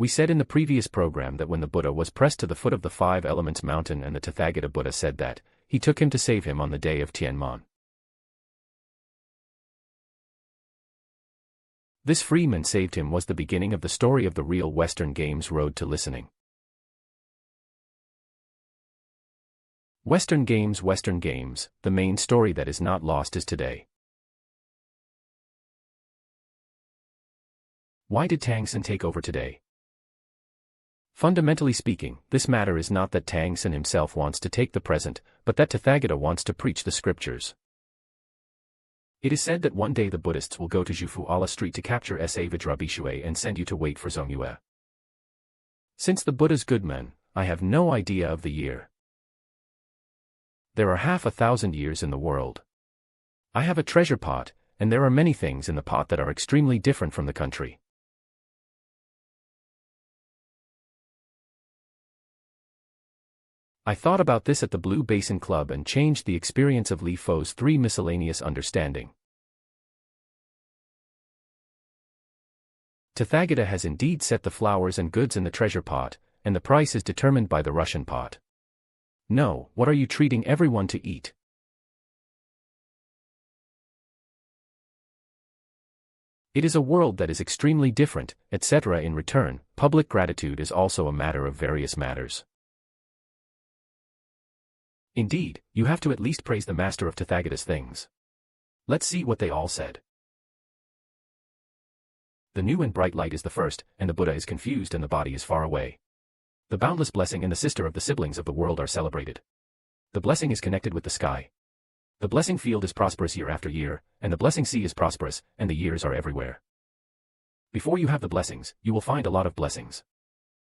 We said in the previous program that when the Buddha was pressed to the foot of the Five Elements mountain and the Tathagata Buddha said that, he took him to save him on the day of Tianman. This freeman saved him was the beginning of the story of the real Western Games road to listening. Western Games, the main story that is not lost is today. Why did Tangsen take over today? Fundamentally speaking, this matter is not that Tangsen himself wants to take the present, but that Tathagata wants to preach the scriptures. It is said that one day the Buddhists will go to Zhufu Ala Street to capture Sa Vajrabhishue and send you to wait for Zongyue. Since the Buddha's good men, I have no idea of the year. There are 500 years in the world. I have a treasure pot, and there are many things in the pot that are extremely different from the country. I thought about this at the Blue Basin Club and changed the experience of Li Fo's 3 miscellaneous understanding. Tathagata has indeed set the flowers and goods in the treasure pot, and the price is determined by the Russian pot. No, what are you treating everyone to eat? It is a world that is extremely different, etc. In return, public gratitude is also a matter of various matters. Indeed, you have to at least praise the master of Tathagata's things. Let's see what they all said. The new and bright light is the first, and the Buddha is confused and the body is far away. The boundless blessing and the sister of the siblings of the world are celebrated. The blessing is connected with the sky. The blessing field is prosperous year after year, and the blessing sea is prosperous, and the years are everywhere. Before you have the blessings, you will find a lot of blessings.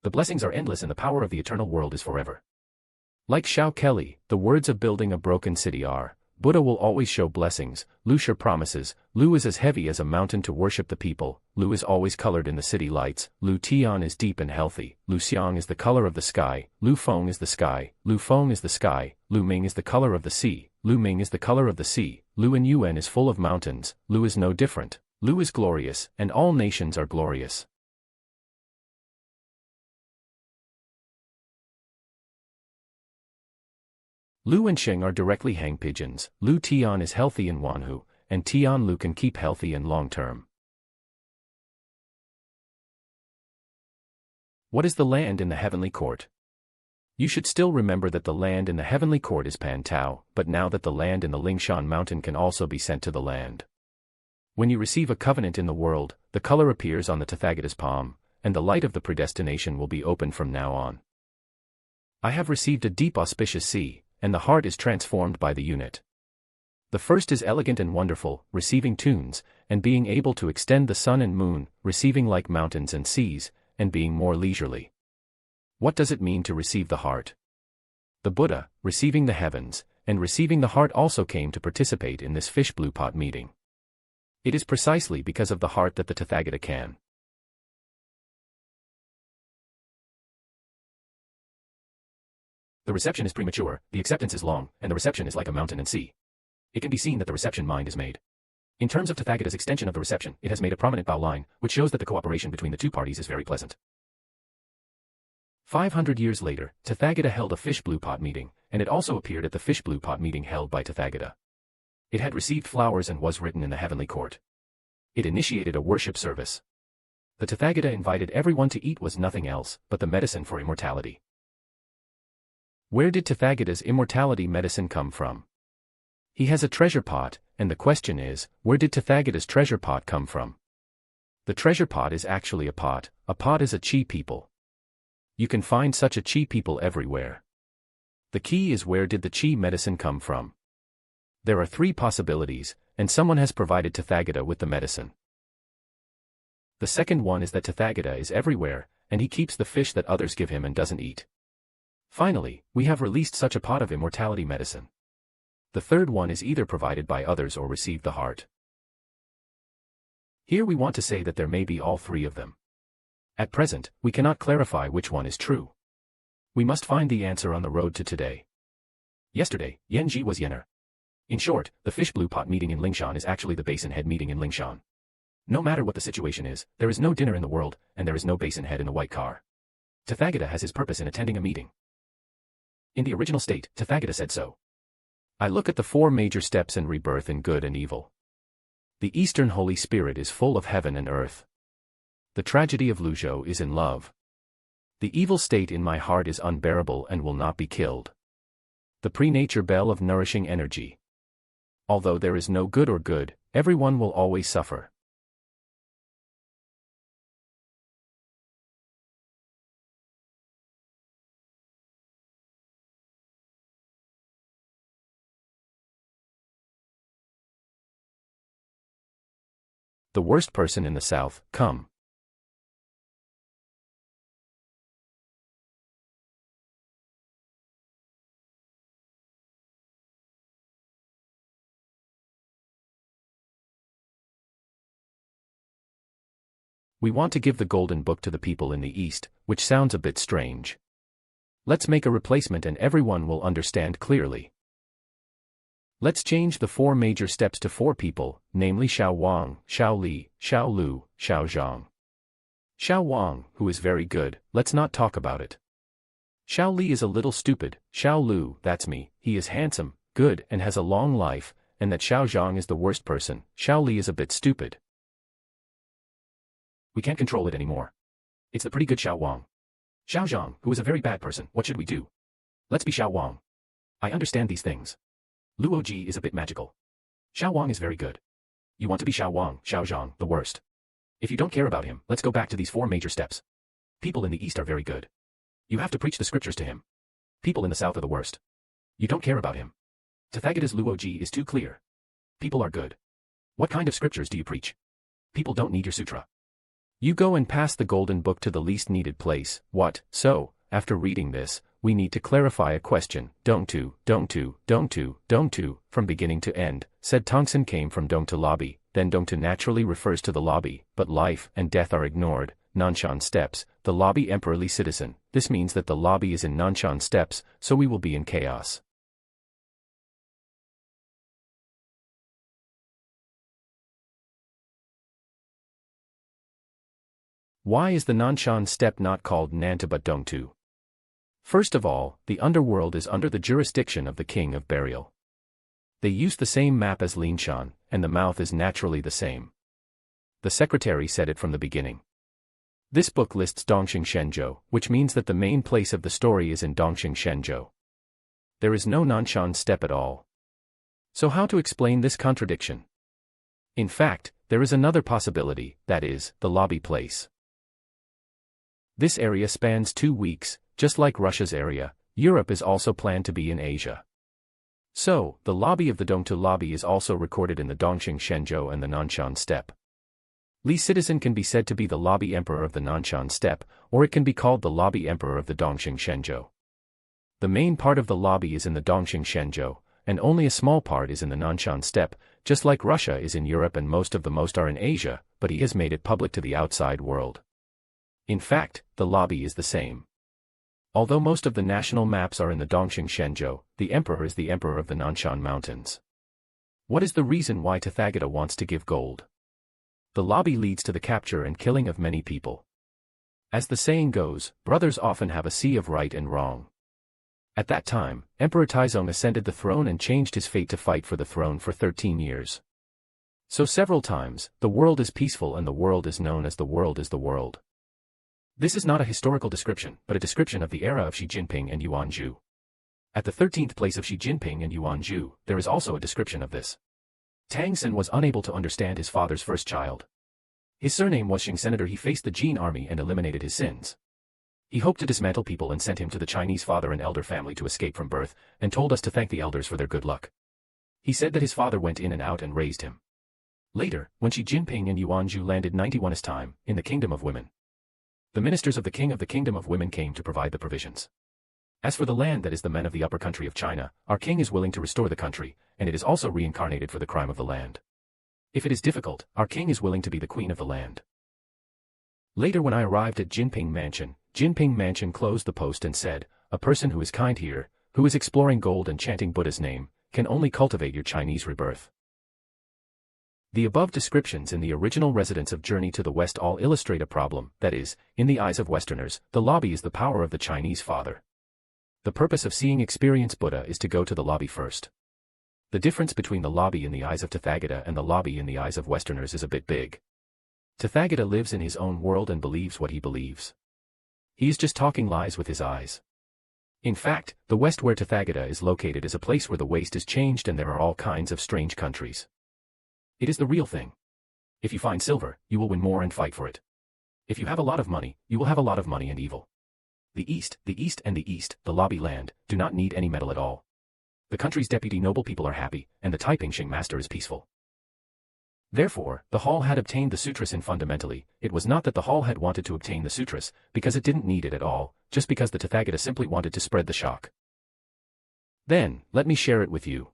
The blessings are endless and the power of the eternal world is forever. Like Shao Kelly, the words of building a broken city are, Buddha will always show blessings, Lu sure promises, Lu is as heavy as a mountain to worship the people, Lu is always colored in the city lights, Lu Tian is deep and healthy, Lu Xiang is the color of the sky, Lu Feng is the sky, Lu Feng is the sky, Lu Ming is the color of the sea, Lu Ming is the color of the sea, Lu and Yuan is full of mountains, Lu is no different, Lu is glorious, and all nations are glorious. Lu and Sheng are directly hang pigeons, Lu Tian is healthy in Wanhu, and Tian Lu can keep healthy and long term. What is the land in the heavenly court? You should still remember that the land in the heavenly court is Pan Tao, but now that the land in the Lingshan mountain can also be sent to the land. When you receive a covenant in the world, the color appears on the Tathagata's palm, and the light of the predestination will be open from now on. I have received a deep auspicious sea, and the heart is transformed by the unit. The first is elegant and wonderful, receiving tunes, and being able to extend the sun and moon, receiving like mountains and seas, and being more leisurely. What does it mean to receive the heart? The Buddha, receiving the heavens, and receiving the heart also came to participate in this fish blue pot meeting. It is precisely because of the heart that the Tathagata can. The reception is premature, the acceptance is long, and the reception is like a mountain and sea. It can be seen that the reception mind is made. In terms of Tathagata's extension of the reception, it has made a prominent bow line, which shows that the cooperation between the two parties is very pleasant. 500 years later, Tathagata held a fish blue pot meeting, and it also appeared at the fish blue pot meeting held by Tathagata. It had received flowers and was written in the heavenly court. It initiated a worship service. The Tathagata invited everyone to eat was nothing else but the medicine for immortality. Where did Tathagata's immortality medicine come from? He has a treasure pot, and the question is, where did Tathagata's treasure pot come from? The treasure pot is actually a pot is a chi people. You can find such a chi people everywhere. The key is where did the chi medicine come from? There are 3 possibilities, and someone has provided Tathagata with the medicine. The second one is that Tathagata is everywhere, and he keeps the fish that others give him and doesn't eat. Finally, we have released such a pot of immortality medicine. The third one is either provided by others or received the heart. Here we want to say that there may be all 3 of them. At present, we cannot clarify which one is true. We must find the answer on the road to today. Yesterday, Yenji was Yener. In short, the fish blue pot meeting in Lingshan is actually the basin head meeting in Lingshan. No matter what the situation is, there is no dinner in the world, and there is no basin head in the white car. Tathagata has his purpose in attending a meeting. In the original state, Tathagata said so. I look at the four major steps in rebirth in good and evil. The Eastern Holy Spirit is full of heaven and earth. The tragedy of Luzhou is in love. The evil state in my heart is unbearable and will not be killed. The pre-nature bell of nourishing energy. Although there is no good or good, everyone will always suffer. The worst person in the South, come. We want to give the Golden Book to the people in the East, which sounds a bit strange. Let's make a replacement and everyone will understand clearly. Let's change the four major steps to four people, namely Xiao Wang, Xiao Li, Xiao Lu, Xiao Zhang. Xiao Wang, who is very good, let's not talk about it. Xiao Li is a little stupid, Xiao Lu, that's me, he is handsome, good and has a long life, and that Xiao Zhang is the worst person, Xiao Li is a bit stupid. We can't control it anymore. It's the pretty good Xiao Wang. Xiao Zhang, who is a very bad person, what should we do? Let's be Xiao Wang. I understand these things. Luo Ji is a bit magical. Xiao Wang is very good. You want to be Xiao Wang, Xiao Zhang, the worst. If you don't care about him, let's go back to these four major steps. People in the East are very good. You have to preach the scriptures to him. People in the South are the worst. You don't care about him. Tathagata's Luo Ji is too clear. People are good. What kind of scriptures do you preach? People don't need your sutra. You go and pass the Golden Book to the least needed place. What? So, after reading this, we need to clarify a question. From beginning to end, said Tongson came from dong to lobby, then dong to naturally refers to the lobby, but life and death are ignored. Nanshan steps, the lobby emperorly citizen, this means that the lobby is in Nanshan steps, so we will be in chaos. Why is the Nanshan step not called Nanta but Dongtu? First of all, the underworld is under the jurisdiction of the king of burial. They use the same map as Linshan, and the mouth is naturally the same. The secretary said it from the beginning. This book lists Dongxing Shenzhou, which means that the main place of the story is in Dongxing Shenzhou. There is no Nanshan step at all. So how to explain this contradiction? In fact, there is another possibility, that is, the lobby place. This area spans 2 weeks, just like Russia's area. Europe is also planned to be in Asia. So, the lobby of the Dongtu lobby is also recorded in the Dongxing Shenzhou and the Nanshan steppe. Li Citizen can be said to be the lobby emperor of the Nanshan steppe, or it can be called the lobby emperor of the Dongxing Shenzhou. The main part of the lobby is in the Dongxing Shenzhou, and only a small part is in the Nanshan steppe, just like Russia is in Europe and most are in Asia, but he has made it public to the outside world. In fact, the lobby is the same. Although most of the national maps are in the Dongxing Shenzhou, the emperor is the emperor of the Nanshan Mountains. What is the reason why Tathagata wants to give gold? The lobby leads to the capture and killing of many people. As the saying goes, brothers often have a sea of right and wrong. At that time, Emperor Taizong ascended the throne and changed his fate to fight for the throne for 13 years. So several times, the world is peaceful and the world is known as the world is the world. This is not a historical description, but a description of the era of Xi Jinping and Yuan Zhu. At the 13th place of Xi Jinping and Yuan Zhu, there is also a description of this. Tang Sen was unable to understand his father's first child. His surname was Xing Senator. He faced the Jin army and eliminated his sins. He hoped to dismantle people and sent him to the Chinese father and elder family to escape from birth, and told us to thank the elders for their good luck. He said that his father went in and out and raised him. Later, when Xi Jinping and Yuan Zhu landed 91's time, in the Kingdom of Women, the ministers of the King of the Kingdom of Women came to provide the provisions. As for the land that is the men of the upper country of China, our king is willing to restore the country, and it is also reincarnated for the crime of the land. If it is difficult, our king is willing to be the queen of the land. Later when I arrived at Jinping Mansion closed the post and said, a person who is kind here, who is exploring gold and chanting Buddha's name, can only cultivate your Chinese rebirth. The above descriptions in the original residents of Journey to the West all illustrate a problem, that is, in the eyes of Westerners, the lobby is the power of the Chinese father. The purpose of seeing experience Buddha is to go to the lobby first. The difference between the lobby in the eyes of Tathagata and the lobby in the eyes of Westerners is a bit big. Tathagata lives in his own world and believes what he believes. He is just talking lies with his eyes. In fact, the West where Tathagata is located is a place where the waste is changed and there are all kinds of strange countries. It is the real thing. If you find silver, you will win more and fight for it. If you have a lot of money, you will have a lot of money and evil. The East and the East, the lobby land, do not need any metal at all. The country's deputy noble people are happy, and the Taiping Shing master is peaceful. Therefore, the hall had obtained the sutras and fundamentally, it was not that the hall had wanted to obtain the sutras, because it didn't need it at all, just because the Tathagata simply wanted to spread the shock. Then, let me share it with you.